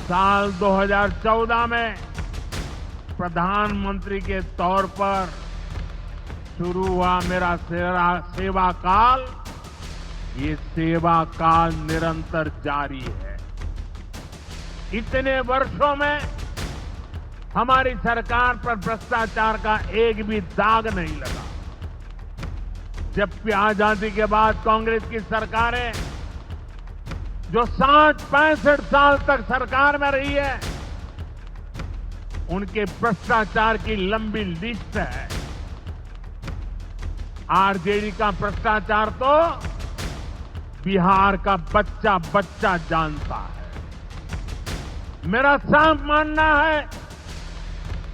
साल 2014 में प्रधानमंत्री के तौर पर शुरू हुआ मेरा सेवा काल, ये सेवा काल निरंतर जारी है। इतने वर्षों में हमारी सरकार पर भ्रष्टाचार का एक भी दाग नहीं लगा। जबकि आजादी के बाद कांग्रेस की सरकारें जो 60-65 साल तक सरकार में रही है, उनके भ्रष्टाचार की लंबी लिस्ट है। आरजेडी का भ्रष्टाचार तो बिहार का बच्चा बच्चा जानता है। मेरा साफ मानना है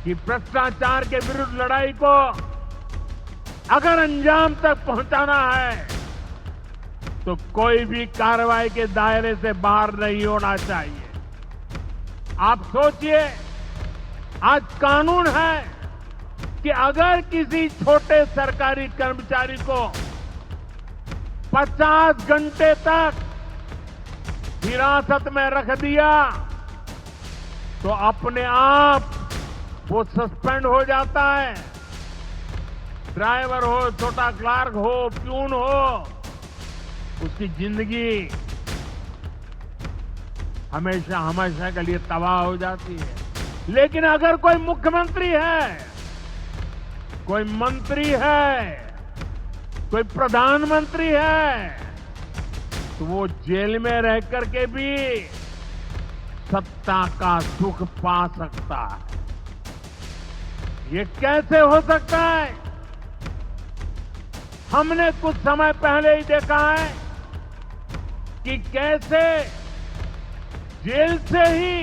कि भ्रष्टाचार के विरुद्ध लड़ाई को अगर अंजाम तक पहुंचाना है तो कोई भी कार्रवाई के दायरे से बाहर नहीं होना चाहिए। आप सोचिए, आज कानून है कि अगर किसी छोटे सरकारी कर्मचारी को 50 घंटे तक हिरासत में रख दिया तो अपने आप वो सस्पेंड हो जाता है। ड्राइवर हो, छोटा क्लार्क हो, प्यून हो, उसकी जिंदगी हमेशा हमेशा के लिए तबाह हो जाती है। लेकिन अगर कोई मुख्यमंत्री है, कोई मंत्री है, कोई प्रधानमंत्री है, तो वो जेल में रह करके भी सत्ता का सुख पा सकता है। ये कैसे हो सकता है? हमने कुछ समय पहले ही देखा है कि कैसे जेल से ही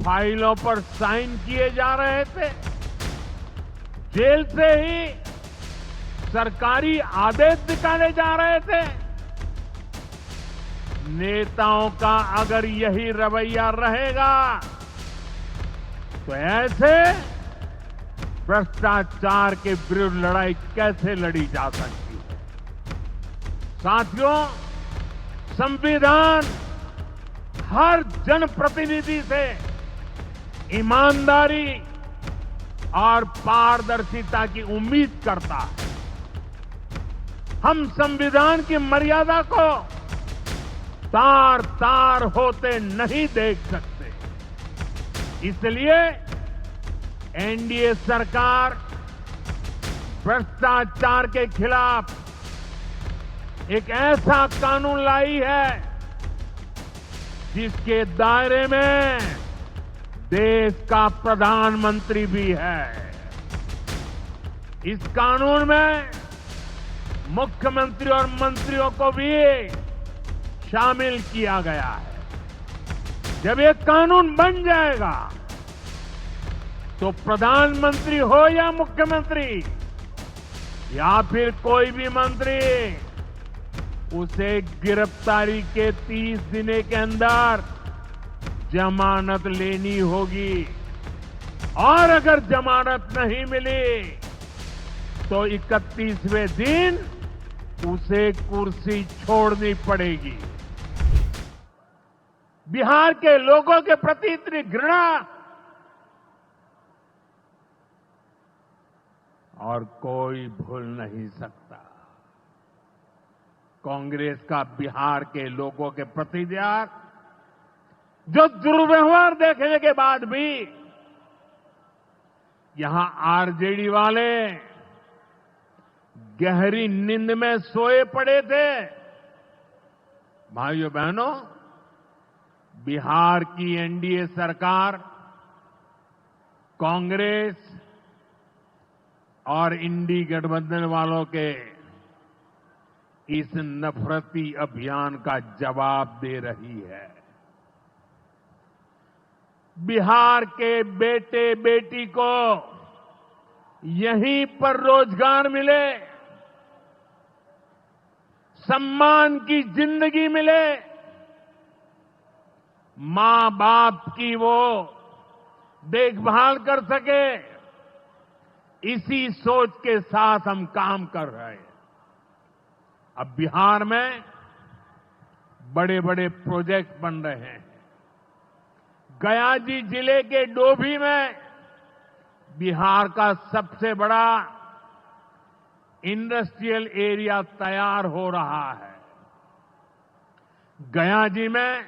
फाइलों पर साइन किए जा रहे थे, जेल से ही सरकारी आदेश निकाले जा रहे थे। नेताओं का अगर यही रवैया रहेगा तो ऐसे भ्रष्टाचार के विरुद्ध लड़ाई कैसे लड़ी जा सकती है? साथियों, संविधान हर जनप्रतिनिधि से ईमानदारी और पारदर्शिता की उम्मीद करता है। हम संविधान की मर्यादा को तार तार होते नहीं देख सकते। इसलिए एनडीए सरकार भ्रष्टाचार के खिलाफ एक ऐसा कानून लाई है जिसके दायरे में देश का प्रधानमंत्री भी है। इस कानून में मुख्यमंत्री और मंत्रियों को भी शामिल किया गया है। जब ये कानून बन जाएगा तो प्रधानमंत्री हो या मुख्यमंत्री या फिर कोई भी मंत्री, उसे गिरफ्तारी के 30 दिन के अंदर जमानत लेनी होगी और अगर जमानत नहीं मिली तो 31वें दिन उसे कुर्सी छोड़नी पड़ेगी। बिहार के लोगों के प्रति इतनी घृणा और कोई भूल नहीं सकता। कांग्रेस का बिहार के लोगों के प्रति जो दुर्व्यवहार देखने के बाद भी यहां आरजेडी वाले गहरी नींद में सोए पड़े थे। भाइयों बहनों, बिहार की एनडीए सरकार कांग्रेस और इंडी गठबंधन वालों के इस नफरती अभियान का जवाब दे रही है। बिहार के बेटे बेटी को यहीं पर रोजगार मिले, सम्मान की जिंदगी मिले, मां बाप की वो देखभाल कर सके, इसी सोच के साथ हम काम कर रहे हैं। अब बिहार में बड़े बड़े प्रोजेक्ट बन रहे हैं। गयाजी जिले के डोभी में बिहार का सबसे बड़ा इंडस्ट्रियल एरिया तैयार हो रहा है। गयाजी में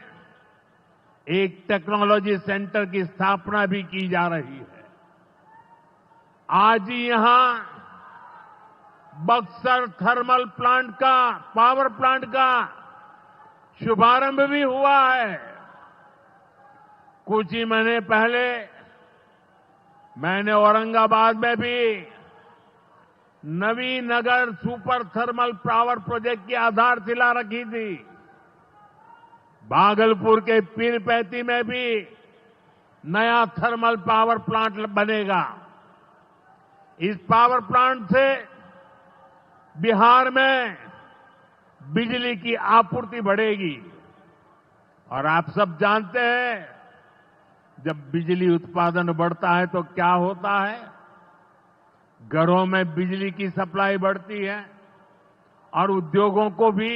एक टेक्नोलॉजी सेंटर की स्थापना भी की जा रही है। आज ही यहां बक्सर थर्मल प्लांट का, पावर प्लांट का शुभारंभ भी हुआ है। कुछ ही महीने पहले मैंने औरंगाबाद में भी Navinagar super thermal power project की आधारशिला रखी थी। भागलपुर के पीरपैंती में भी नया थर्मल पावर प्लांट बनेगा। इस पावर प्लांट से बिहार में बिजली की आपूर्ति बढ़ेगी। और आप सब जानते हैं, जब बिजली उत्पादन बढ़ता है तो क्या होता है? घरों में बिजली की सप्लाई बढ़ती है और उद्योगों को भी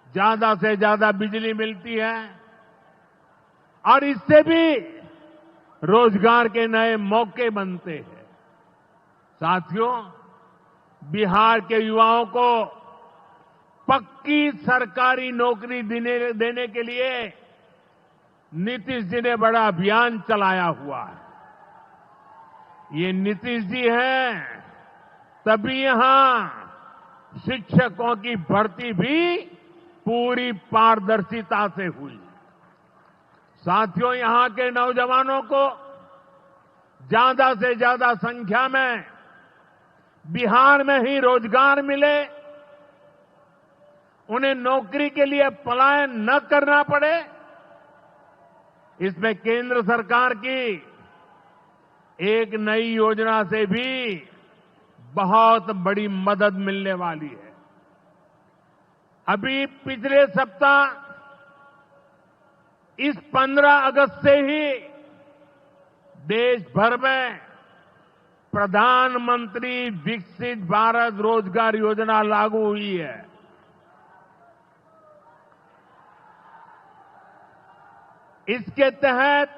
ज्यादा से ज्यादा बिजली मिलती है और इससे भी रोजगार के नए मौके बनते हैं। साथियों, बिहार के युवाओं को पक्की सरकारी नौकरी देने के लिए नीतीश जी ने बड़ा अभियान चलाया हुआ है। ये नीतीश जी हैं, तभी यहां शिक्षकों की भर्ती भी पूरी पारदर्शिता से हुई। साथियों, यहां के नौजवानों को ज्यादा से ज्यादा संख्या में बिहार में ही रोजगार मिले, उन्हें नौकरी के लिए पलायन न करना पड़े, इसमें केंद्र सरकार की एक नई योजना से भी बहुत बड़ी मदद मिलने वाली है। अभी पिछले सप्ताह इस 15 अगस्त से ही देश भर में प्रधानमंत्री विकसित भारत रोजगार योजना लागू हुई है। इसके तहत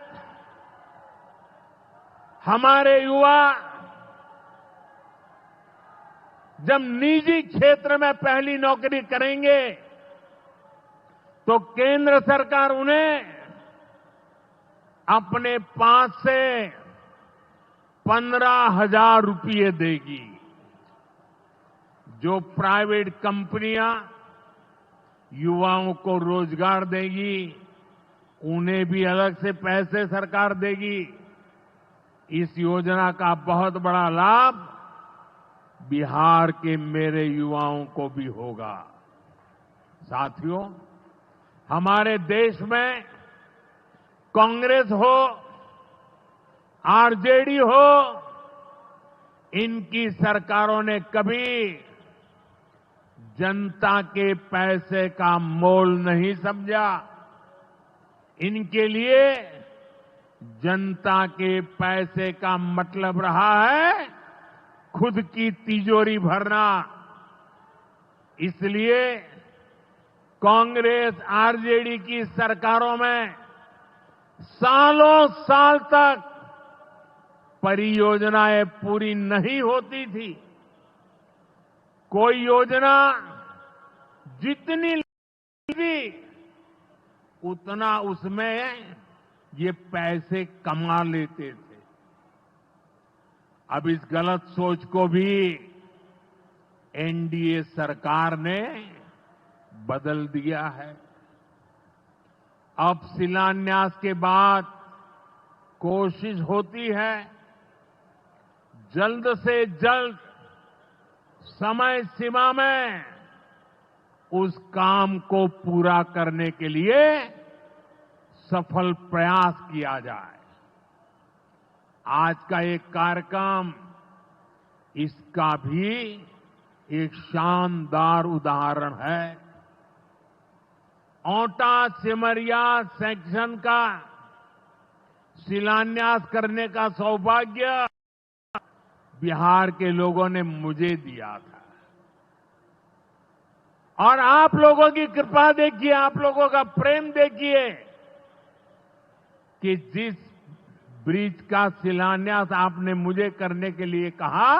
हमारे युवा जब निजी क्षेत्र में पहली नौकरी करेंगे तो केंद्र सरकार उन्हें अपने पास से 15,000 रुपये देगी। जो प्राइवेट कंपनियां युवाओं को रोजगार देगी, उन्हें भी अलग से पैसे सरकार देगी। इस योजना का बहुत बड़ा लाभ बिहार के मेरे युवाओं को भी होगा। साथियों, हमारे देश में कांग्रेस हो, आरजेडी हो, इनकी सरकारों ने कभी जनता के पैसे का मोल नहीं समझा। इनके लिए जनता के पैसे का मतलब रहा है खुद की तिजोरी भरना। इसलिए कांग्रेस आरजेडी की सरकारों में सालों साल तक परियोजनाएं पूरी नहीं होती थी। कोई योजना जितनी थी उतना उसमें ये पैसे कमा लेते थे। अब इस गलत सोच को भी एनडीए सरकार ने बदल दिया है। अब शिलान्यास के बाद कोशिश होती है जल्द से जल्द समय सीमा में उस काम को पूरा करने के लिए सफल प्रयास किया जाए। आज का एक कार्यक्रम इसका भी एक शानदार उदाहरण है। औंटा सिमरिया सेक्शन का शिलान्यास करने का सौभाग्य बिहार के लोगों ने मुझे दिया था। और आप लोगों की कृपा देखिए, आप लोगों का प्रेम देखिए, कि जिस ब्रिज का शिलान्यास आपने मुझे करने के लिए कहा,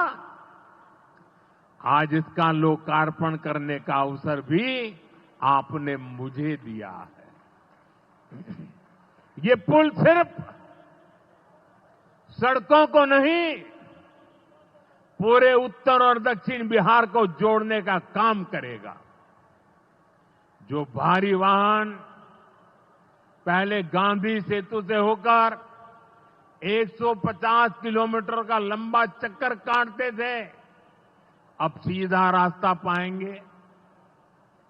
आज इसका लोकार्पण करने का अवसर भी आपने मुझे दिया है। ये पुल सिर्फ सड़कों को नहीं, पूरे उत्तर और दक्षिण बिहार को जोड़ने का काम करेगा। जो भारी वाहन पहले गांधी सेतु से होकर 150 किलोमीटर का लंबा चक्कर काटते थे, अब सीधा रास्ता पाएंगे।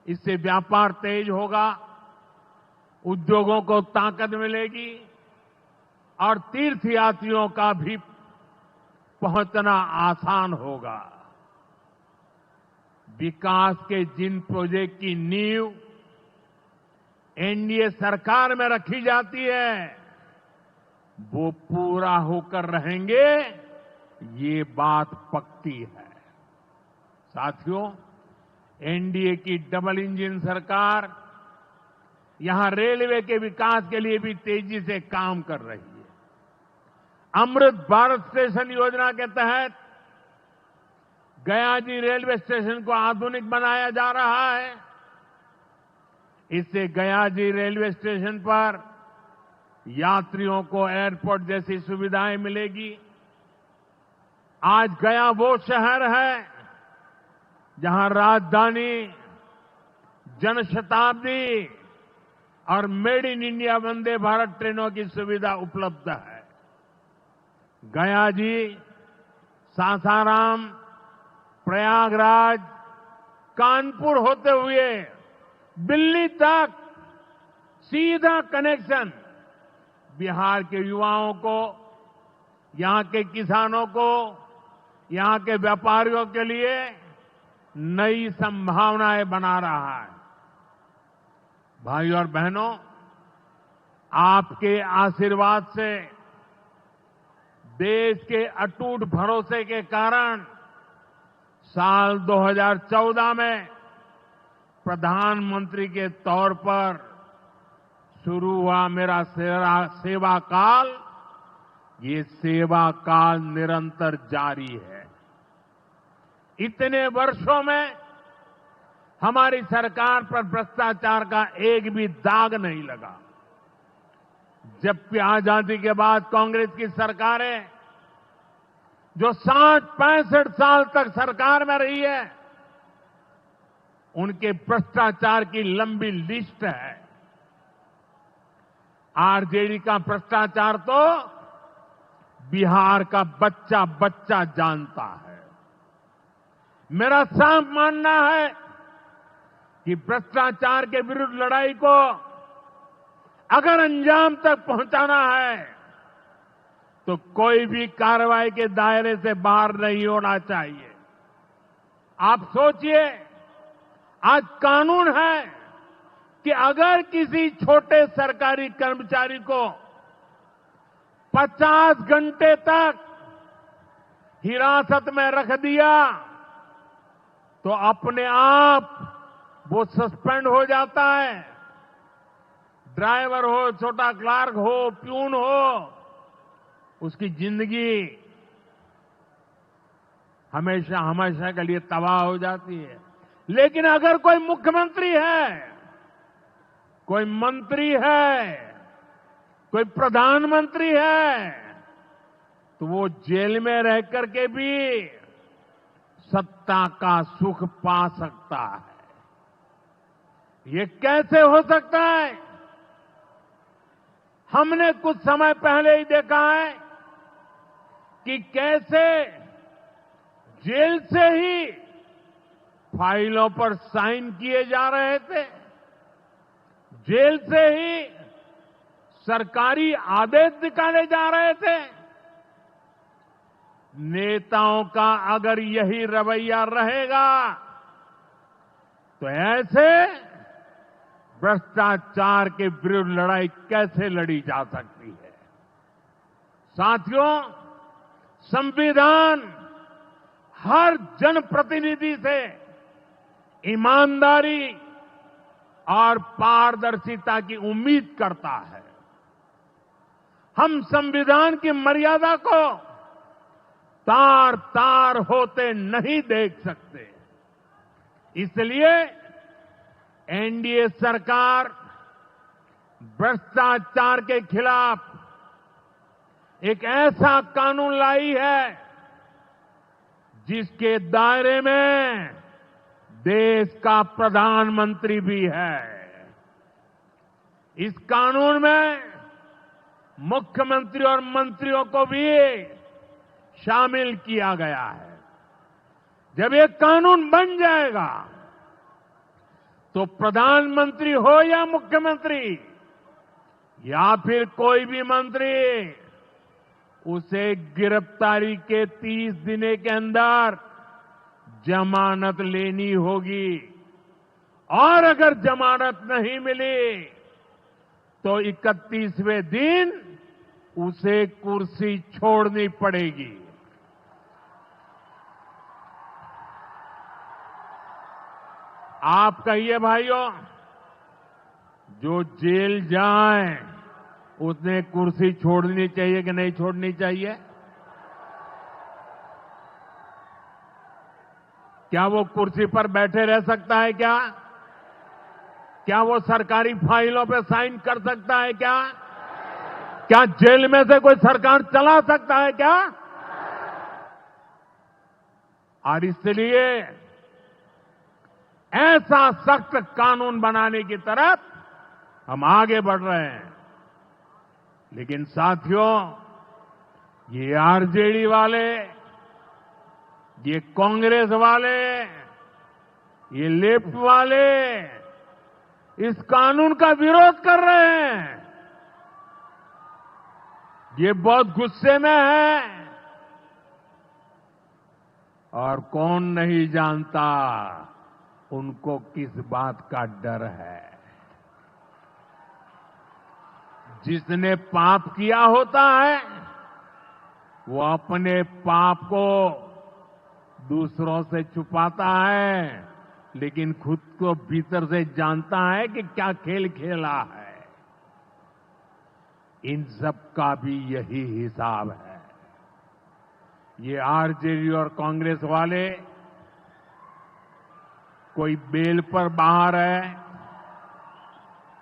इससे व्यापार तेज होगा, उद्योगों को ताकत मिलेगी और तीर्थयात्रियों का भी पहुंचना आसान होगा। विकास के जिन प्रोजेक्ट की नींव एनडीए सरकार में रखी जाती है, वो पूरा होकर रहेंगे, ये बात पक्की है। साथियों, एनडीए की डबल इंजन सरकार यहां रेलवे के विकास के लिए भी तेजी से काम कर रही है। अमृत भारत स्टेशन योजना के तहत गयाजी रेलवे स्टेशन को आधुनिक बनाया जा रहा है। इससे गयाजी रेलवे स्टेशन पर यात्रियों को एयरपोर्ट जैसी सुविधाएं मिलेगी। आज गया वो शहर है जहां राजधानी, जनशताब्दी और made in India Vande Bharat ट्रेनों की सुविधा उपलब्ध है। गयाजी, सासाराम, प्रयागराज, कानपुर होते हुए दिल्ली तक सीधा कनेक्शन बिहार के युवाओं को, यहां के किसानों को, यहां के व्यापारियों के लिए नई संभावनाएं बना रहा है। भाई और बहनों, आपके आशीर्वाद से, देश के अटूट भरोसे के कारण साल 2014 में प्रधानमंत्री के तौर पर शुरू हुआ मेरा सेवा काल, ये सेवा काल निरंतर जारी है। इतने वर्षों में हमारी सरकार पर भ्रष्टाचार का एक भी दाग नहीं लगा। जबकि आजादी के बाद कांग्रेस की सरकारें जो 60-65 साल तक सरकार में रही है, उनके भ्रष्टाचार की लंबी लिस्ट है। आरजेडी का भ्रष्टाचार तो बिहार का बच्चा बच्चा जानता है। मेरा साफ मानना है कि भ्रष्टाचार के विरुद्ध लड़ाई को अगर अंजाम तक पहुंचाना है तो कोई भी कार्रवाई के दायरे से बाहर नहीं होना चाहिए। आप सोचिए, आज कानून है कि अगर किसी छोटे सरकारी कर्मचारी को 50 घंटे तक हिरासत में रख दिया तो अपने आप वो सस्पेंड हो जाता है। ड्राइवर हो, छोटा क्लार्क हो, प्यून हो, उसकी जिंदगी हमेशा हमेशा के लिए तबाह हो जाती है। लेकिन अगर कोई मुख्यमंत्री है, कोई मंत्री है, कोई प्रधानमंत्री है, तो वो जेल में रह करके भी सत्ता का सुख पा सकता है। ये कैसे हो सकता है? हमने कुछ समय पहले ही देखा है कि कैसे जेल से ही फाइलों पर साइन किए जा रहे थे, जेल से ही सरकारी आदेश निकाले जा रहे थे। नेताओं का अगर यही रवैया रहेगा तो ऐसे भ्रष्टाचार के विरुद्ध लड़ाई कैसे लड़ी जा सकती है? साथियों, संविधान हर जनप्रतिनिधि से ईमानदारी और पारदर्शिता की उम्मीद करता है। हम संविधान की मर्यादा को तार तार होते नहीं देख सकते। इसलिए एनडीए सरकार भ्रष्टाचार के खिलाफ एक ऐसा कानून लाई है जिसके दायरे में देश का प्रधानमंत्री भी है। इस कानून में मुख्यमंत्री और मंत्रियों को भी शामिल किया गया है। जब ये कानून बन जाएगा तो प्रधानमंत्री हो या मुख्यमंत्री या फिर कोई भी मंत्री, उसे गिरफ्तारी के 30 दिन के अंदर जमानत लेनी होगी और अगर जमानत नहीं मिली तो 31वें दिन उसे कुर्सी छोड़नी पड़ेगी। आप कहिए भाइयों, जो जेल जाए उसने कुर्सी छोड़नी चाहिए कि नहीं छोड़नी चाहिए? क्या वो कुर्सी पर बैठे रह सकता है क्या? क्या वो सरकारी फाइलों पे साइन कर सकता है क्या? क्या जेल में से कोई सरकार चला सकता है क्या? और इसलिए ऐसा सख्त कानून बनाने की तरफ हम आगे बढ़ रहे हैं। लेकिन साथियों, ये आरजेडी वाले, ये कांग्रेस वाले, ये लेफ्ट वाले इस कानून का विरोध कर रहे हैं। ये बहुत गुस्से में है और कौन नहीं जानता उनको किस बात का डर है। जिसने पाप किया होता है वो अपने पाप को दूसरों से छुपाता है, लेकिन खुद को भीतर से जानता है कि क्या खेल खेला है। इन सब का भी यही हिसाब है। ये आरजेडी और कांग्रेस वाले कोई बेल पर बाहर है,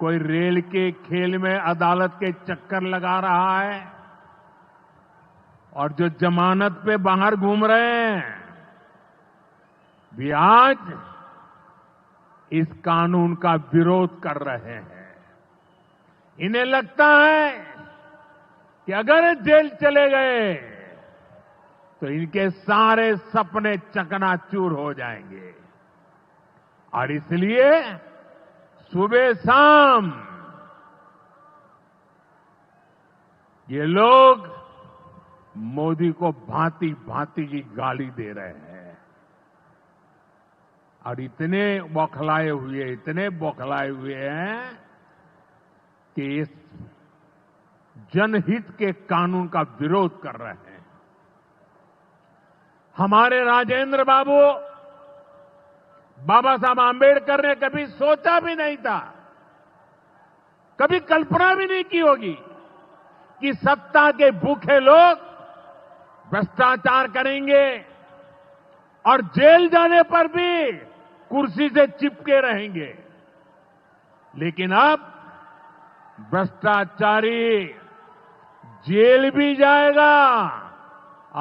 कोई रेल के खेल में अदालत के चक्कर लगा रहा है, और जो जमानत पे बाहर घूम रहे हैं भी आज इस कानून का विरोध कर रहे हैं। इन्हें लगता है कि अगर जेल चले गए तो इनके सारे सपने चकनाचूर हो जाएंगे, और इसलिए सुबह शाम ये लोग मोदी को भांति भांति की गाली दे रहे हैं और इतने बौखलाए हुए हैं कि इस जनहित के कानून का विरोध कर रहे हैं। हमारे राजेंद्र बाबू, बाबा साहब आंबेडकर ने कभी सोचा भी नहीं था, कभी कल्पना भी नहीं की होगी कि सत्ता के भूखे लोग भ्रष्टाचार करेंगे और जेल जाने पर भी कुर्सी से चिपके रहेंगे। लेकिन अब भ्रष्टाचारी जेल भी जाएगा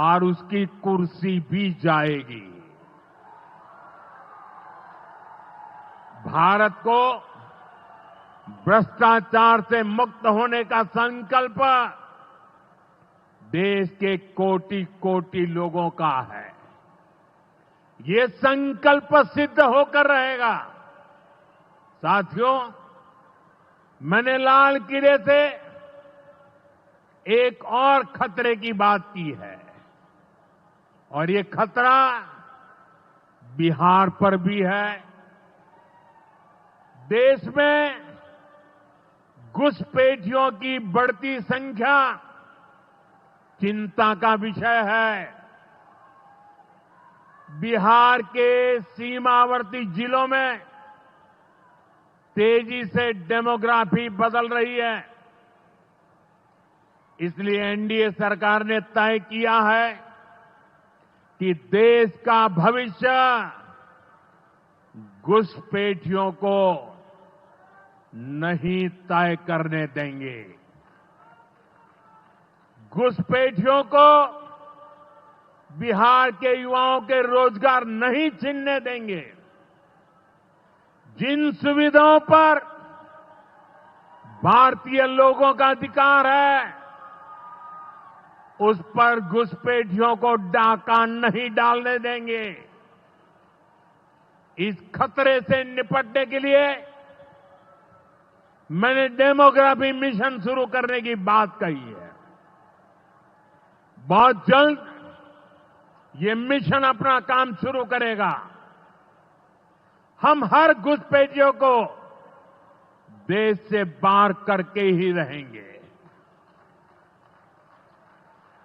और उसकी कुर्सी भी जाएगी। भारत को भ्रष्टाचार से मुक्त होने का संकल्प देश के कोटि कोटि लोगों का है। ये संकल्प सिद्ध होकर रहेगा। साथियों, मैंने लाल किले से एक और खतरे की बात की है, और ये खतरा बिहार पर भी है। देश में घुसपैठियों की बढ़ती संख्या चिंता का विषय है। बिहार के सीमावर्ती जिलों में तेजी से डेमोग्राफी बदल रही है। इसलिए एनडीए सरकार ने तय किया है कि देश का भविष्य घुसपैठियों को नहीं तय करने देंगे। घुसपैठियों को बिहार के युवाओं के रोजगार नहीं छीनने देंगे। जिन सुविधाओं पर भारतीय लोगों का अधिकार है, उस पर घुसपैठियों को डाका नहीं डालने देंगे। इस खतरे से निपटने के लिए मैंने डेमोग्राफी मिशन शुरू करने की बात कही है। बहुत जल्द ये मिशन अपना काम शुरू करेगा। हम हर घुसपैठियों को देश से बाहर करके ही रहेंगे।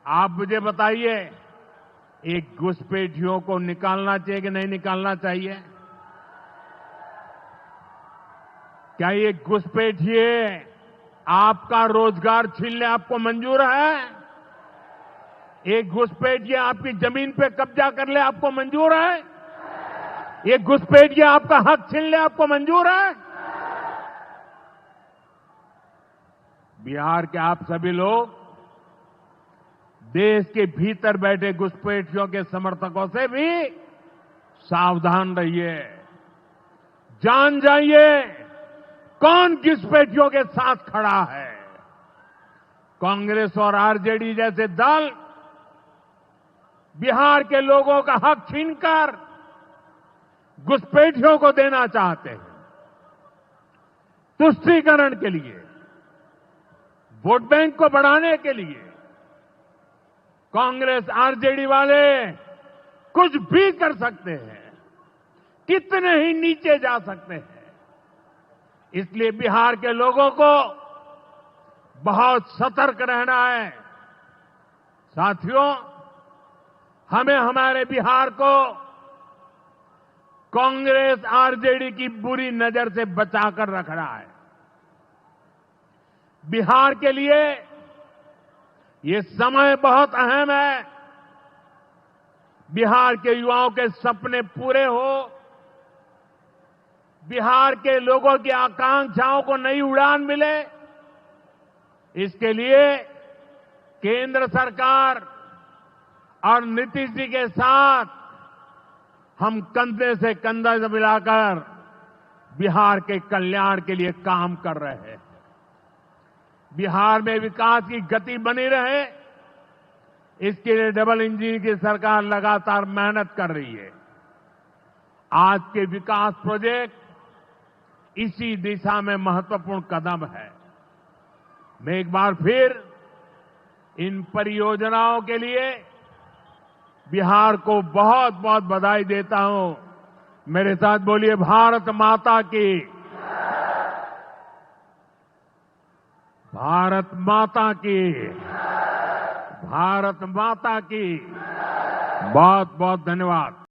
आप मुझे बताइए, एक घुसपैठियों को निकालना चाहिए कि नहीं निकालना चाहिए? क्या ये घुसपैठिए आपका रोजगार छीनने आपको मंजूर है? एक घुसपैठिया आपकी जमीन पे कब्जा कर ले आपको मंजूर है? एक घुसपैठिया आपका हक छीन ले आपको मंजूर है? बिहार के आप सभी लोग देश के भीतर बैठे घुसपैठियों के समर्थकों से भी सावधान रहिए। जान जाइए कौन घुसपैठियों के साथ खड़ा है। कांग्रेस और आरजेडी जैसे दल बिहार के लोगों का हक छीनकर घुसपैठियों को देना चाहते हैं। तुष्टीकरण के लिए, वोट बैंक को बढ़ाने के लिए कांग्रेस आरजेडी वाले कुछ भी कर सकते हैं, कितने ही नीचे जा सकते हैं। इसलिए बिहार के लोगों को बहुत सतर्क रहना है। साथियों, हमें हमारे बिहार को कांग्रेस आरजेडी की बुरी नजर से बचाकर रखना है। बिहार के लिए ये समय बहुत अहम है। बिहार के युवाओं के सपने पूरे हो, बिहार के लोगों की आकांक्षाओं को नई उड़ान मिले, इसके लिए केंद्र सरकार और नीतीश जी के साथ हम कंधे से कंधा मिलाकर बिहार के कल्याण के लिए काम कर रहे हैं। बिहार में विकास की गति बनी रहे, इसके लिए डबल इंजन की सरकार लगातार मेहनत कर रही है। आज के विकास प्रोजेक्ट इसी दिशा में महत्वपूर्ण कदम है। मैं एक बार फिर इन परियोजनाओं के लिए बिहार को बहुत बहुत बधाई देता हूं। मेरे साथ बोलिए, भारत माता की, भारत माता की, भारत माता की। बहुत बहुत धन्यवाद।